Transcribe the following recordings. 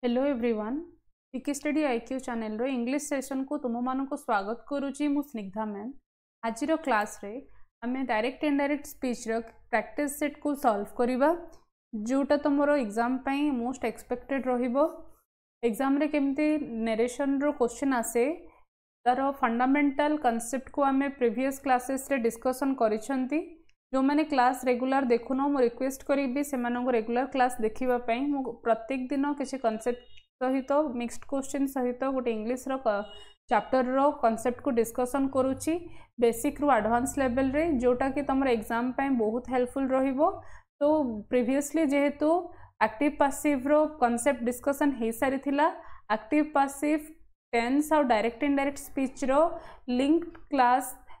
Hello everyone पीके study IQ channel रो English session को तुम मान को स्वागत करुच्ची मु स्निग्धा मैम। आज क्लास रे आमे डायरेक्ट इनडायरेक्ट स्पीच रो प्रैक्टिस सेट को सॉल्व करिबा जोटा तुमरो एग्जाम पई मोस्ट एक्सपेक्टेड रहिबो। एग्जाम रे केमती नरेशन रो क्वेश्चन आसे तार फंडामेंटल कांसेप्ट को आमे प्रीवियस क्लासेस रे डिस्कशन करिसंती। जो मैंने क्लास रेगुलर देखुन मु रिक्वेस्ट करी से रेगुलर क्लास देखा मु प्रत्येक दिन किसी कॉन्सेप्ट सहित मिक्स्ड क्वेश्चन सहित गोटे इंग्लिश रो चैप्टर रो कॉन्सेप्ट को डिस्कशन करुच्ची बेसिक रु एडवांस लेवल रे जोटा कि तुम एग्जाम पे बहुत हेल्पफुल रहिबो। तो प्रीवियसली जेहेतु एक्टिव पैसिव रो कॉन्सेप्ट डिस्कशन हो सारी एक्टिव पैसिव टेंस और डायरेक्ट इनडायरेक्ट स्पीच रो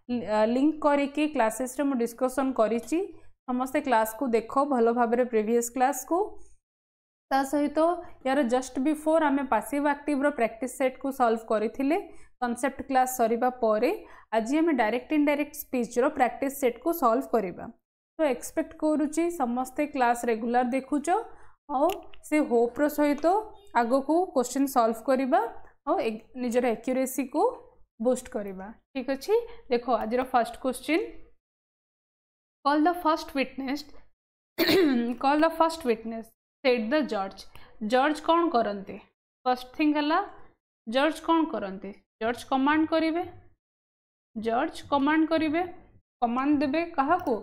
लिंक करके क्लासेस रे मु डिस्कशन करिछि। समस्ते क्लास को देखो भलो भाबरे प्रीवियस क्लास को ता सहित यार जस्ट बिफोर आमे पैसिव एक्टिव रो प्रैक्टिस सेट को सॉल्व करिथिले कांसेप्ट क्लास सरीबा परे आज आमे डायरेक्ट इनडायरेक्ट स्पीच रो प्रैक्टिस सेट को सॉल्व करिबा। तो एक्सपेक्ट करूछि समस्ते क्लास रेगुलर देखुचो और से होप रो सहित आगो को क्वेश्चन सॉल्व करिबा और निजर एक्यूरेसी को बूस्ट करिबा। ठीक अछि। देखो आज first question call the first witness call the first witness said the जज। जज कौन करते? फर्स्ट थिंग हला जज कौन करते? जज कमांड करिवे। जज कमांड करिवे कमांड देबे कहा को?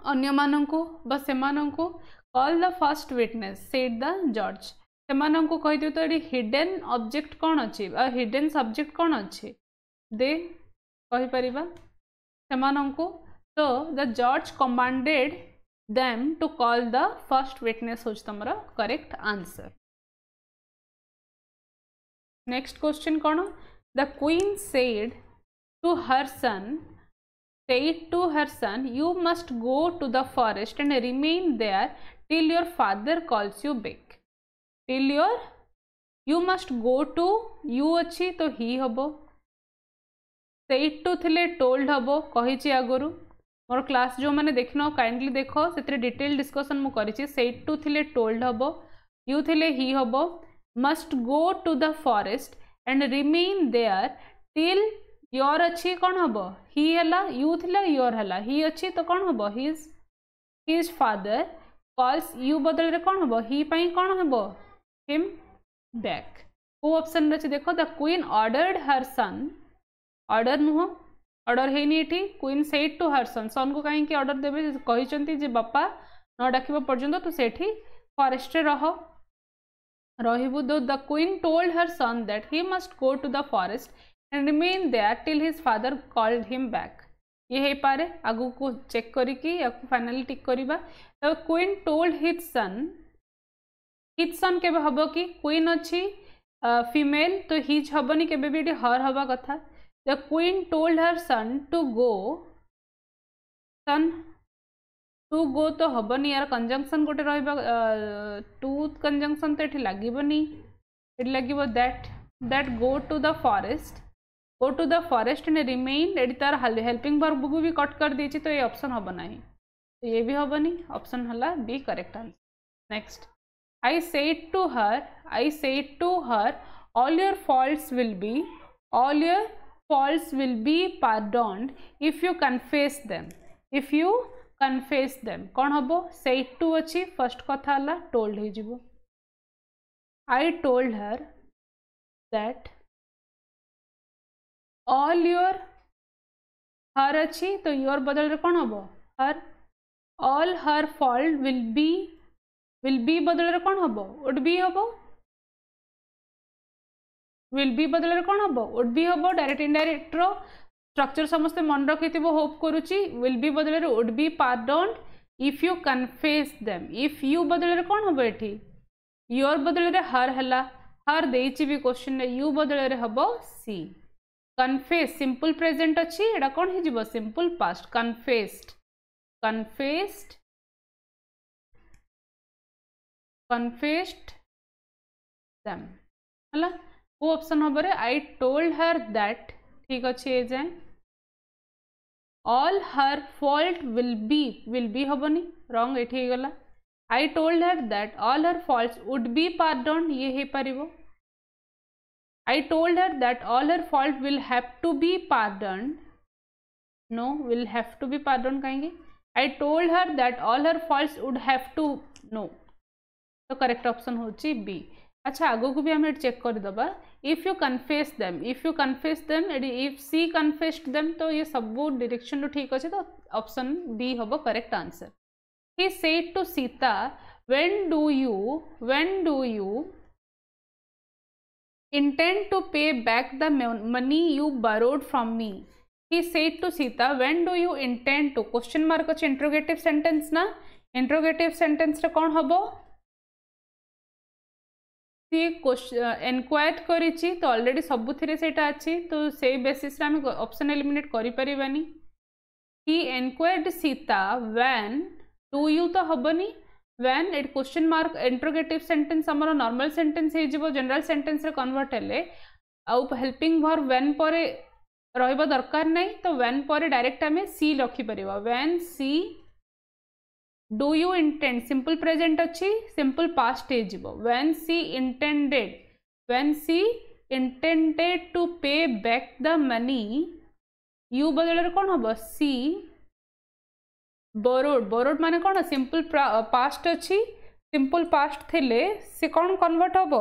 अन्य माननकु बस सेमाननकु call the first witness said the जज सेमाननकु कहि दियो। तो एडी हिडन ऑब्जेक्ट कौन अछि हिडन सब्जेक्ट कौन अछि दे कहि परिबा सेमाननकु। तो द जज commanded them to call the first witness होच तमरा करेक्ट आंसर। नेक्स्ट क्वेश्चन कौन? The queen said to her son you must go to the forest and remain there till your father calls you back। till your you must go to you अच्छी तो ही हबो said to थिले told हबो कहिछि आगरु मोर class जो माने देखनो kindly देखो सेतरे detail discussion मु करिछि। said to थिले told हबो you थिले ही हबो must go to the forest and remain there till your अच्छी कौन हबो ही हला you थिला your हला ही अच्छी तो कौन हबो his father calls you बदल रे कौन हबो ही पई कौन हबो him back। वो ऑप्शन रछि देखो the queen ordered her son order नुह ऑर्डर है नी एठी queen said to her son son को काहे कि ऑर्डर देबे कहिसंती जे बापा न डाकिबा पर्यंत तू सेठी फॉरेस्ट रे रहिबु। The queen told her son that he must go to the forest and remain there till his father called him back. ये हे पारे आगु को चेक करिकी या फाइनली टिक करिबा। The queen told his son केबे हबो कि क्वीन अच्छी फीमेल तो हिज हबनी केबे भी हर हवा कथा। The queen told her son to go तो हबनी यार कंजंक्शन गोटे रहबा टू कंजंक्शन तो एठी लागिबनी एठी लागिबो that go to the forest and remain एठी तार हेल्पिंग वर्ब को भी कट कर देछि तो ये ऑप्शन हबो नाही तो ये भी हबनी ऑप्शन हला B correct answer. Next I said to her all your faults will be pardoned if you confess them कौन हबो said to अच्छी फर्स्ट कथा हला told हो जिवो। I told her that all your her अच्छी तो your बदल रे कौन हबो her all her fault will be बदल रे कौन हबो would be हबो will be बदल रे कौन हबो would be हबो। डायरेक्ट इनडायरेक्ट रो स्ट्रक्चर समस्त मन रखिथिबो होप करूची will be बदल रे would be pardoned if you confess them। if you बदल रे कौन हबो एठी your बदल रे her हला her देइची भी क्वेश्चन रे you बदल रे हबो सी। confess सिंपल प्रेजेंट अछि एडा कौन हे जिवो सिंपल पास्ट confessed them हला वो ऑप्शन हबो रे I told her that। ठीक अछि ए जाय all her fault will be हबनी रॉन्ग एठी गला I told her that all her faults would be pardoned. ये है परिवो. I told her that all her fault will have to be pardoned. No, will have to be pardoned कहेंगे. I told her that all her faults would have to. No. तो correct option होची B. अच्छा आगो को भी हम check कर दबा. If you confess them if she confessed them तो ये सब डायरेक्शन रो ठीक अच्छे तो ऑप्शन बी हम correct answer. He said to Sita, when do you intend to pay back the money you borrowed from me? He said to Sita, when do you intend to? Question mark अच्छे interrogative sentence ना. Interrogative sentence रे कौन हबो? सी enquire करिछि तो already सबुथिरे सेटा अछि तो से बेसिस रे हम ऑप्शन एलिमिनेट करि परिबानी. He enquired Sita when do you तो हबनी. when at question mark interrogative sentence हमर नॉर्मल सेंटेंस हे जिवो जनरल सेंटेंस रे कन्वर्ट हेले आउ हेल्पिंग वर्ब when परे रहइबा दरकार नै तो when परे डायरेक्ट हमें सी रखि परिबा. when C do you intend simple present अच्छी simple past हे जिवो. when she intended to pay back the money you बदल रे कौन हबो she borrowed माने कौन सिंपल पास्ट अच्छी सिंपल पास्ट थिले से कौन कन्वर्ट हबो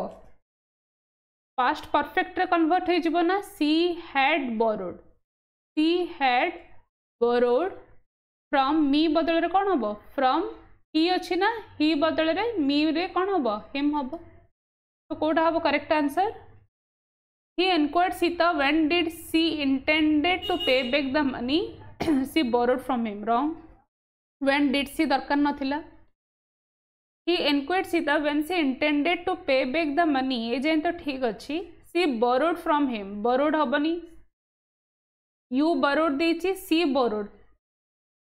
पास्ट परफेक्ट रे कन्वर्ट हे जिवो ना. she had borrowed from me बदल रे कौन हबो फ्रॉम ही अच्छी ना. ही बदल रे मी रे कौन हबो हिम हबो तो कोटा हबो correct answer. he enquired Sita when did she intended to pay back the money she borrowed from him. wrong. when did she दरकार नथिला. he enquired Sita when she intended to pay back the money ए जाय तो ठीक अच्छी. she borrowed from him borrowed हबनी. you borrowed देछि she borrowed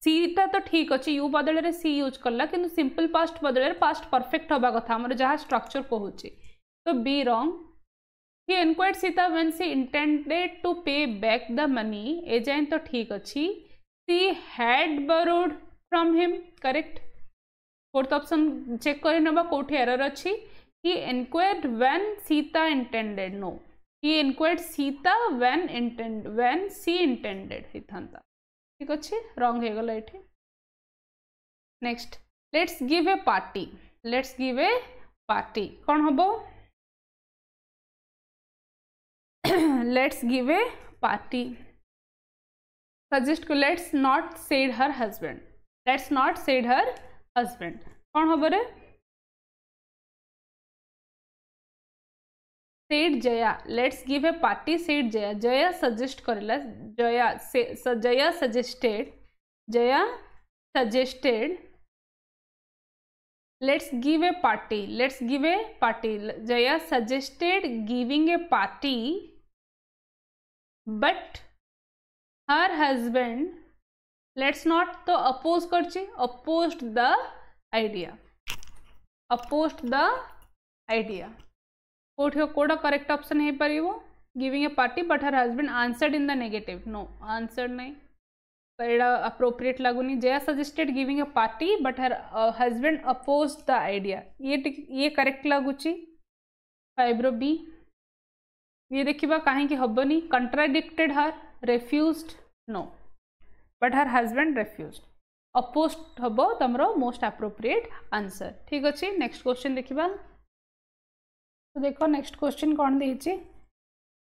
सीटा तो ठीक अच्छे यू बदल रे सी यूज करला किंतु सिंपल पास्ट बदल रे पास्ट परफेक्ट हवा कथा हमर जहाँ स्ट्रक्चर कहूची तो b wrong. He enquired Sita when she intended to pay back the money ए जाए तो ठीक अच्छी. She had borrowed from him correct. Fourth option check कर नबा कोठी एरर अच्छी. He enquired when Sita intended. No he enquired Sita when she intended हिथांता ठीक अच्छे रॉन्ग हो गला एठी. Next let's give a party कौन हबो let's give a party. Suggest को let's not said her husband कौन हबो रे said Jaya. Let's give a party said Jaya. Jaya suggest करला Jaya suggested let's give a party. Jaya suggested giving a party but her husband let's not तो oppose करछि opposed the idea कोड़ा correct option है परिवो. Giving a party but her husband answered in the negative. No answer नहीं एड़ा appropriate लगुनी. Jaya suggested giving a party but her husband oppose the idea ये correct लगुची 5 रो बी. ये देखिबा कहीं हबनी. Contradicted her refused. No but her husband refused. Opposed हबो तमरो मोस्ट अप्रोप्रिएट आंसर ठीक अच्छे. नेक्स्ट क्वेश्चन देखिबा तो देखो नेक्स्ट क्वेश्चन कौन देछि.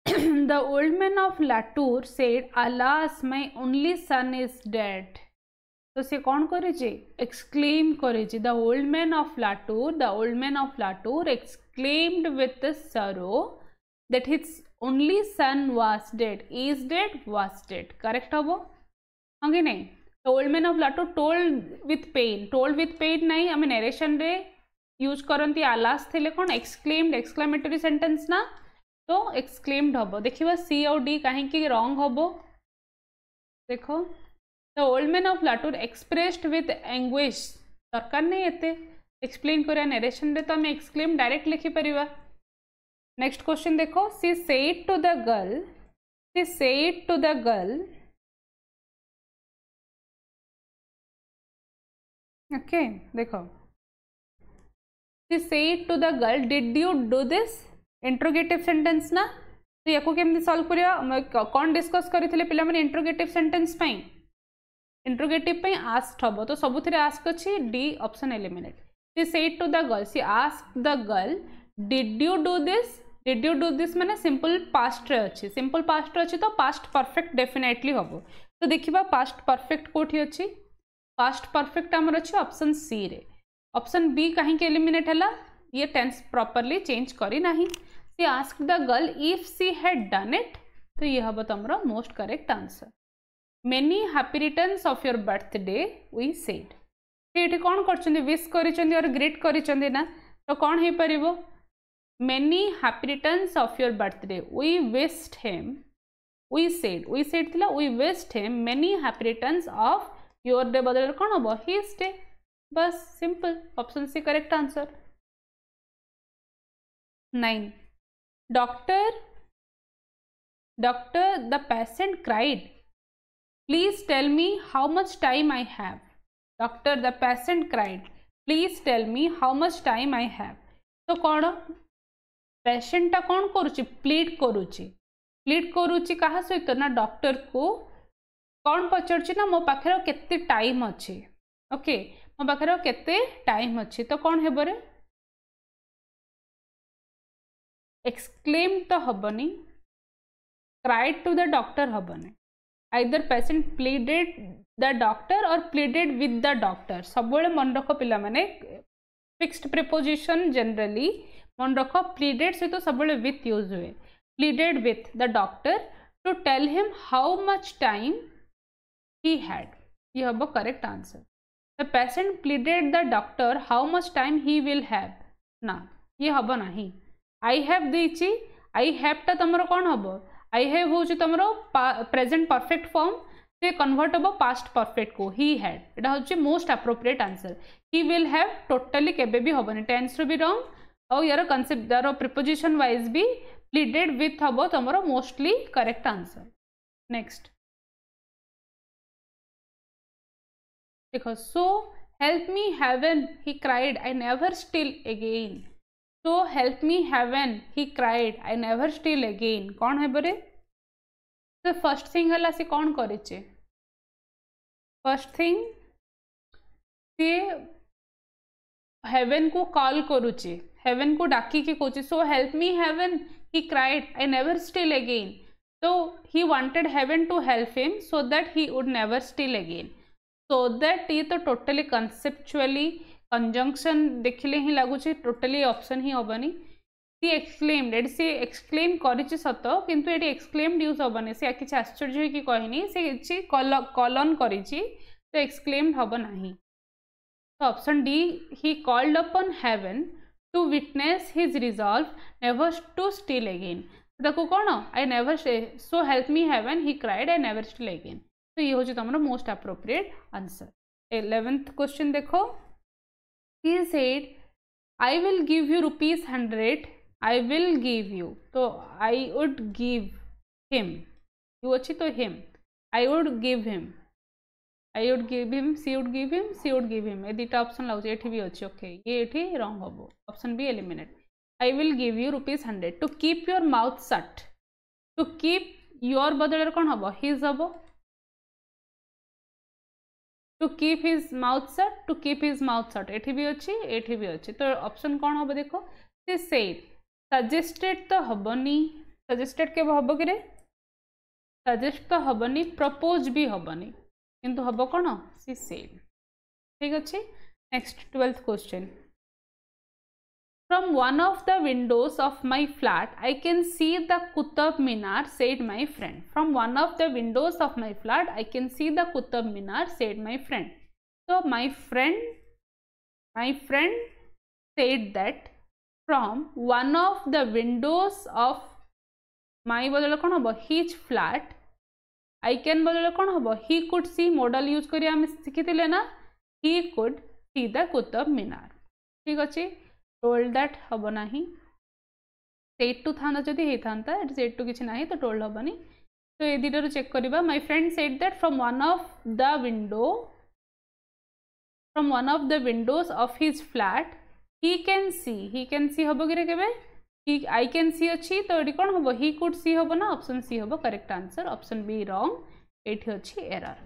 The old man of Latur said alas my only son is dead. तो से कौन करेछि एक्सक्लेम करेछि. The old man of Latur exclaimed with sorrow that his only son was dead. Is dead was dead correct हबो हां कि नहीं. The old man of Latur told with pain नहीं आम नरेशन रे यूज करती. आलास थे कौन एक्सक्लेम्ड एक्सक्लामेटरी सेंटेंस ना तो एक्सक्लेम्ड हम. देखिए सी और डी कहीं रॉन्ग हम. देखो the old man of Latur expressed with anguish दरकार नहीं एते एक्सप्लेन करिया नरेशन रे तो आम एक्सक्लेम डायरेक्ट लिखि परिबा. नेक्स्ट क्वेश्चन देखो. She said to the girl okay देखो he said to the girl, did you do this? Interrogative sentence ना, तो या को केमती सॉल्व करिया कौन डिस्कस करथिले पिला माने इंटरोगेटिव सेंटेंस पई इंटरोगेटिव पई आस्क्ड हबो तो सबुथिरे आस्क अछि D option eliminate she said to the girl she asked the girl did you do this माने सिंपल पास्ट रे अछि सिंपल पास्ट रे अछि तो पास्ट परफेक्ट डेफिनेटली हबो तो देखिबा पास्ट परफेक्ट कोठी अछि पास्ट परफेक्ट हमर अछि ऑप्शन सी रे ऑप्शन बी काहे के एलिमिनेट हला ये टेंस प्रॉपर्ली चेंज करी नाही she asked the girl if she had done it तो ये हबो तमरो most correct answer many happy returns of your birthday we said ये कौन कर विश कर और ग्रीट कर ना तो कौन हो पार many happy returns of your birthday we wished him we said थिला we wished him many happy returns of your day बदल कौन हम his day बस simple option C correct answer 9 doctor the patient cried please tell me how much time I have doctor the patient cried please tell me how much time I have तो कौन patient टा कौन करुची plead करुची कहा सहित ना doctor को कौन पचारुची ना मो पाखे केते टाइम अच्छे ओके मो पाखे केते टाइम अच्छे तो कौन हेबो रे एक्सक्लेम तो हबनी क्राइड टू द डॉक्टर हबनी either patient pleaded the doctor or pleaded with the doctor सब मन रख पिला माने फिक्स्ड प्रीपोजिशन जनरली मन रख pleaded से तो सब with यूज हुए pleaded with the doctor to tell him how much time he had ये हबो correct answer the patient pleaded the doctor how much time he will have ना ये हबो नहीं I have देछि I have ता तमरो कोन हबो I have होची तमरो प्रेजेंट परफेक्ट फॉर्म से कन्वर्ट हम पास्ट परफेक्ट को he had एटा होची most appropriate answer he will have totally केबे भी होबनी टेंस रो भी रॉन्ग और यार कांसेप्ट यार प्रीपोजिशन वाइज भी प्लीडेड विथ हबो तमरो मोस्टली करेक्ट आंसर नेक्स्ट देखो सो help me heaven he cried I never still again So help me heaven he cried I never steal again कौन है बरे तो फर्स्ट थिंग हला से कौन करिचे फर्स्ट थिंग से हेवन को कॉल करुचे हेवन को डाकी के कोचे so help me heaven he cried I never steal again so he wanted heaven to help him so that he would never steal again so that ये तो totally conceptually conjunction देखिले ही लगुच totally option ही हेनी सी exclaimed eighty C exclaim करिछि सत किंतु eighty exclaimed use हेनी सी किसी आश्चर्य कि कहनी से किसी कॉलन करिछि तो एक्सक्लेम्ड हम ना तो option D he called upon heaven to witness his resolve never to steal again देखो कौन I never so help me heaven he cried I never steal again तो ये हूँ तुम most appropriate answer 11th question देखो he said I will give you ₹100 I will give you तो I would give him you अच्छी तो him I would give him I would give him she would give him she would give him ये दीटा option लाउच एठी भी अच्छी okay ये एठी wrong हबो option B eliminate I will give you ₹100 to keep your mouth shut to keep your बदल कौन हबो his हबो to keep his mouth shut एठी भी अच्छी तो ऑप्शन कौन हम देखो से said suggested तो हबनी suggested के हबो कि रे suggest तो हबनी propose भी हबनी किंतु हबो कौन से said ठीक अच्छे next 12th question From one of the windows of my flat, I can see the Qutub Minar, said my friend. From one of the windows of my flat, I can see the Qutub Minar, said my friend. So my friend said that from one of the windows of my बदल कौन हम his flat, I can बदल कौन हम he could see modal use करिया हम सीखी ना he could see the Qutub Minar. ठीक अच्छे टोल्ड दैट हम ना सेट टू था जदि होता सेट टू किसी ना तो टोल्ड हेनी तो ये दुटा चेक करवा my friend said that from one of the Windows of his flat he can see हम कि केवे आई कैन सी अच्छी तो ये कौन हम ही कुड सी हम ना ऑप्शन सी हम correct answer option B wrong एठी अच्छी एरर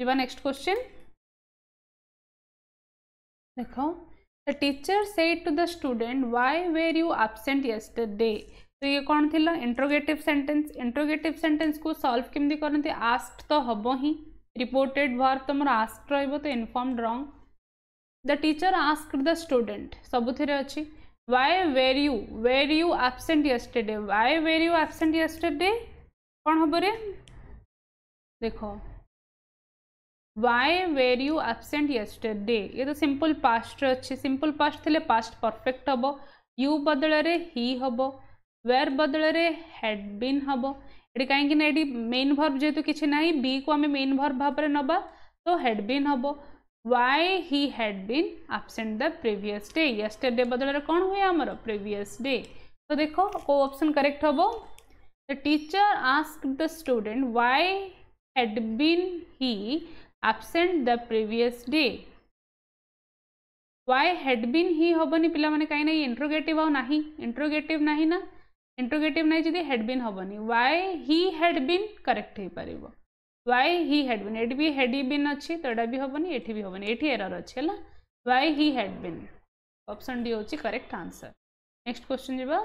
है नेक्स्ट क्वेश्चन देखो the teacher said to the student why were you absent yesterday तो ये कौन थिला इंट्रोगेटिव सेंटेंस को सॉल्व केमती करते आस्क्ड तो हम ही रिपोर्टेड वर्ब तुम आस्क्ड रहिबो तो informed wrong the teacher asked the student सबुथिरे अच्छी why were you absent yesterday why were you absent yesterday कौन हम रे देखो why were you absent yesterday ये तो सिंपल पास्ट अच्छी सिंपल पास्ट थिले पास्ट परफेक्ट हम यू बदल रे ही हम वेर बदल रे हैड बीन हम ये कहीं मेन भर्ब जेहेतु किसी ना बी को आम मेन भर्ब भाव में नवा तो हैड बीन हम why he had been absent the previous day yesterday बदल रे कौन हुए आमर प्रीवियस डे तो देखो को ऑप्शन करेक्ट हम the teacher asked the student why had been he absent the previous day why had been he हबनी पिला माने कहीं ना इंट्रोगेटिव आ नाही इंट्रोगेटिव नाही ना इंट्रोगेटिव नहीं जदि हैड बीन हबनी why he had been correct हो पारिबो व्हाई ही हैड बीन एटी भी हैड बीन अच्छी तो एटा भी हबनी एठी भी हबनी एठी एरर अच्छी है why he had been option d होची करेक्ट आंसर नेक्स्ट क्वेश्चन जीवा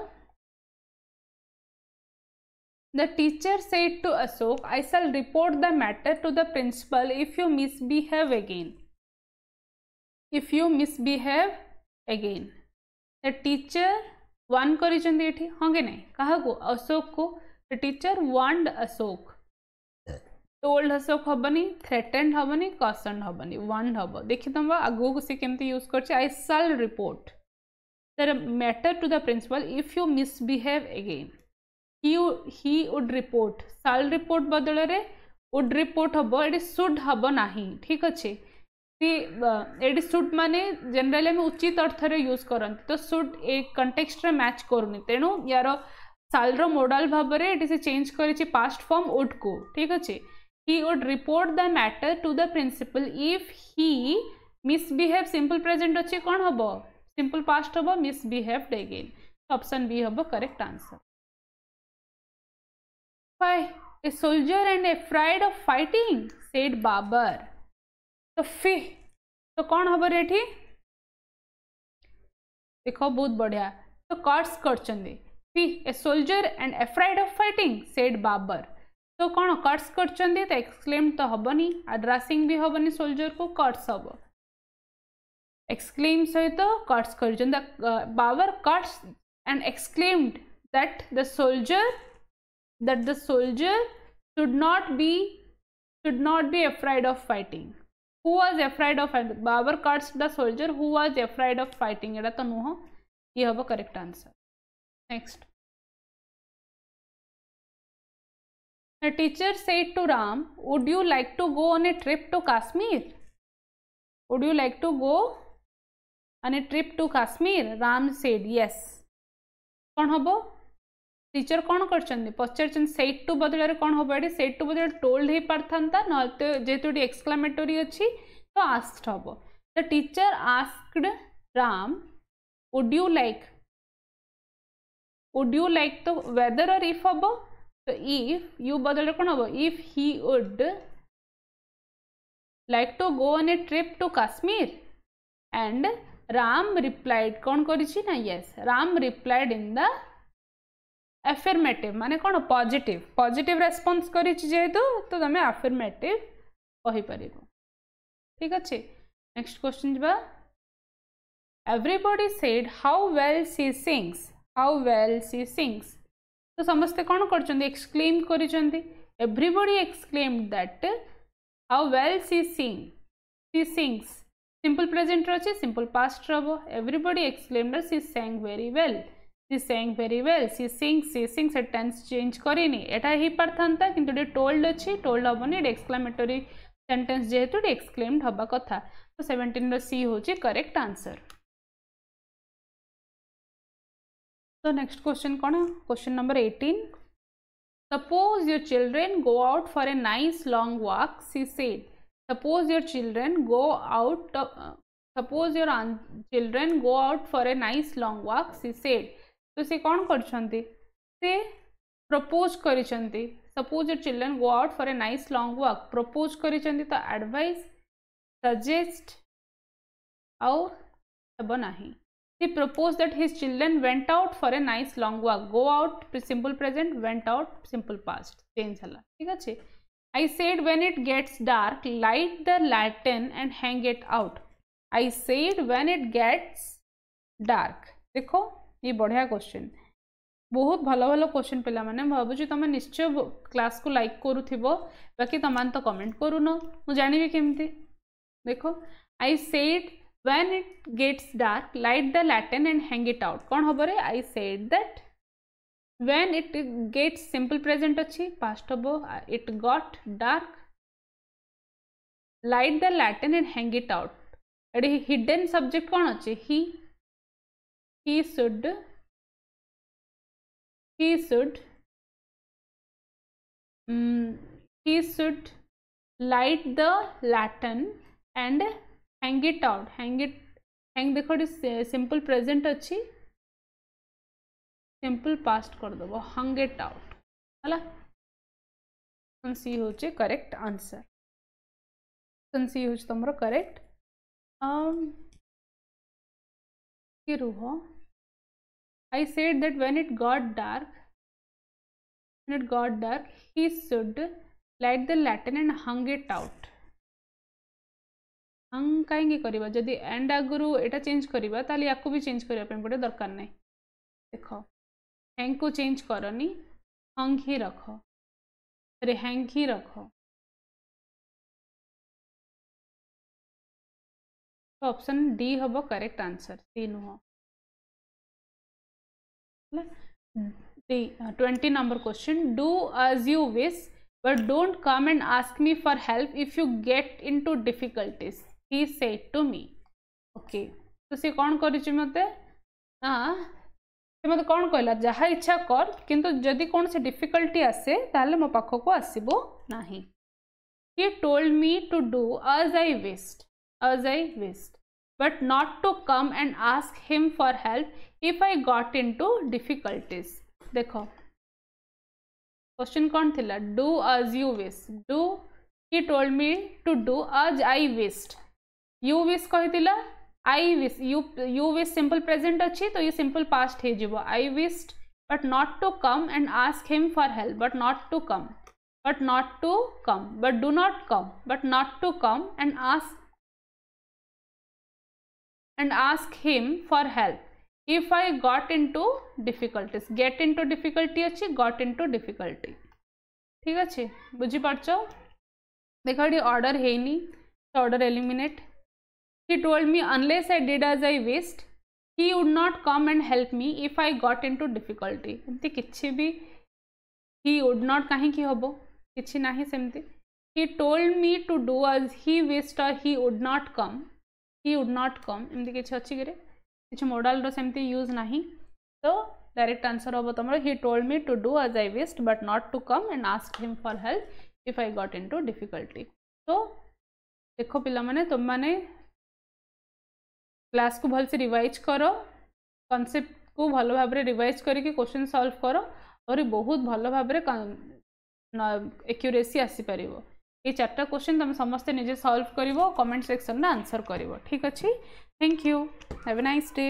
the teacher said to Ashok I shall report the matter to the principal if you misbehave again if you misbehave again the teacher warn कर हाँ कि नहीं क्या अशोक को the teacher warned Ashok told Ashok हबनी threatened हबनी cautioned हबनी वांड हम देखी तुम आगू को सी केमती यूज कर I shall report the matter to the principal if you misbehave again he would report shall report बदल रे वुड रिपोर्ट हम ये शुड हम ना ठीक अच्छे ये शुड माने जनरली आम उचित अर्थ यूज करते तो शुड ए कंटेक्स्ट मैच करूनी तेणु यार साल मोडाल भाव में से चेंज कर पास्ट फॉर्म वुड को ठीक अच्छे he would report the matter to the principal if he misbehave simple present अच्छे कौन हम सिंपल पास्ट हम मिसबिहेव्ड अगेन ऑप्शन बी हम correct answer why a soldier and afraid of fighting said Babar तो फी तो कौन हम रेठी देखो बहुत बढ़िया तो कर्ट्स करचंदी fie a soldier and afraid of fighting said Babar तो कौन कर्ट्स करचंदी तो एक्सक्लेम तो हबनी एड्रेसिंग भी हबनी सोल्जर को कर्ट्स हम एक्सक्लेम सहित कर्ट्स करचंदी बाबर कर्ट्स and exclaimed that the soldier should not be afraid of fighting who was afraid of fighting Babar cursed the soldier who was afraid of fighting एटा तो नुह ये हम correct answer next the teacher said to Ram would you like to go on a trip to Kashmir would you like to go on a trip to Kashmir Ram said yes कौन हम teacher कौन कर पचार set to बदल कौन हम ये set to बदल told हो पारता ना जेहेतु ये एक्सक्लामेटरी अच्छी तो आस्क्ड हम the teacher asked Ram would you like to whether और इफ हम तो इफ यू बदल कौन हम if he would like to go on a trip to Kashmir and Ram replied कौन करिछि ना yes Ram replied in the affirmative माने कौन पॉजिटिव रेस्पॉन्स करिछि जेहेतु तो तुम एफर्मेटिव कहि परिबो ठीक अच्छे नेक्स्ट क्वेश्चन जबा everybody said how well she sings तो समस्ते कौन करचंदी एक्सक्लेम करिचंदी everybody exclaimed that how well she sings simple present अच्छे सिंपल पास्ट रहो everybody exclaimed she sang very well she sang very well she sings tense change करिनी एटा ही पारथांता किंतु ये टोल्ड अच्छी टोल्ड हबनी एक्सक्लेमेटरी सेंटेंस जेहेतु एक्सक्लेम्ड हवा कथा तो 17 रो सी होची करेक्ट आंसर तो नेक्स्ट क्वेश्चन कौन question number 18 suppose your children go out for a nice long walk she said suppose your children go out suppose your children go out for a nice long walk she said तो she कौन करछंती से propose करिसंती suppose your children go out for a nice long walk propose करिसंती तो advise suggest आउ हेबो नाही he proposed that his children went out for a nice long walk go out simple present went out simple past change hala ठीक अछि I said when it gets dark light the lantern and hang it out I said when it gets dark देखो ये बढ़िया question बहुत भलो भलो question पिला माने भाबुची तुम निश्चय क्लास को लाइक करूथिबो बाकी तमान तो कमेंट करूनो मु जानिबे केमती देखो I said when it gets dark light the lantern and hang it out कौन हबो रे I said that when it gets simple present अच्छी past हबो it got dark light the lantern and hang it out एडी hidden subject कौन अच्छी he should light the lantern and hang it out hang देखो simple present अच्छी simple past कर दबो hung it out हला सी होचे करेक्ट आंसर सी होचे तमरो करेक्ट कि रुहो I said that when it got dark he should light the lantern and hung it out हंग कहीं करवा जदि एंड आगुरु एटा चेंज करवा ताली याकू भी चेंज करबा पे पड़े दरकार नहीं देखो हैंग को चेंज करनी हंग ही रखो अरे हैंग ही रखो तो ऑप्शन डी हबो करेक्ट आंसर सी नुह 20 number question do as you wish but don't come and ask me for help if you get into difficulties he said to me okay तो से कौन करिछि मते से मते कौन कहला जहा इच्छा कर किंतु जदि कौन से डिफिकल्टी आसे ताले मो पाखो को आसीबो नाही he told me to do as I wished but not to come and ask him for help if I got into difficulties देखो क्वेश्चन कौन थिला do as you wish do he told me to do as I wished you wish कहितिला I wish you wish simple present अच्छी तो ये simple past है जीवो I wished but not to come and ask him for help but not to come but do not come but not to come and ask him for help if I got into difficulties get into difficulty अच्छी got into difficulty ठीक अच्छे बुझी पारछो देखो ये order है नहीं तो order eliminate he told me unless I did as I wished he would not come and help me if I got into difficulty एमती किछि भी he would not कहीं की होबो किछि नाही सेमती he told me to do as he wished or he would not come एमती किछि अछि गरे किछि मॉडल रो सेमती यूज नाही तो डायरेक्ट आंसर होबो तमरो he told me to do as I wished but not to come and ask him for help if I got into difficulty तो देखो पिला माने तुम माने क्लास को भल से रिवाइज करो कॉन्सेप्ट को भलो भाबरे रिवाइज करके क्वेश्चन सॉल्व करो और बहुत भलो भाबरे एक्यूरेसी आसी परिबो ये चारटा क्वेश्चन तुम समस्त निजे सॉल्व करिवो कमेंट सेक्शन में आंसर करिवो ठीक अछि thank you have a nice day.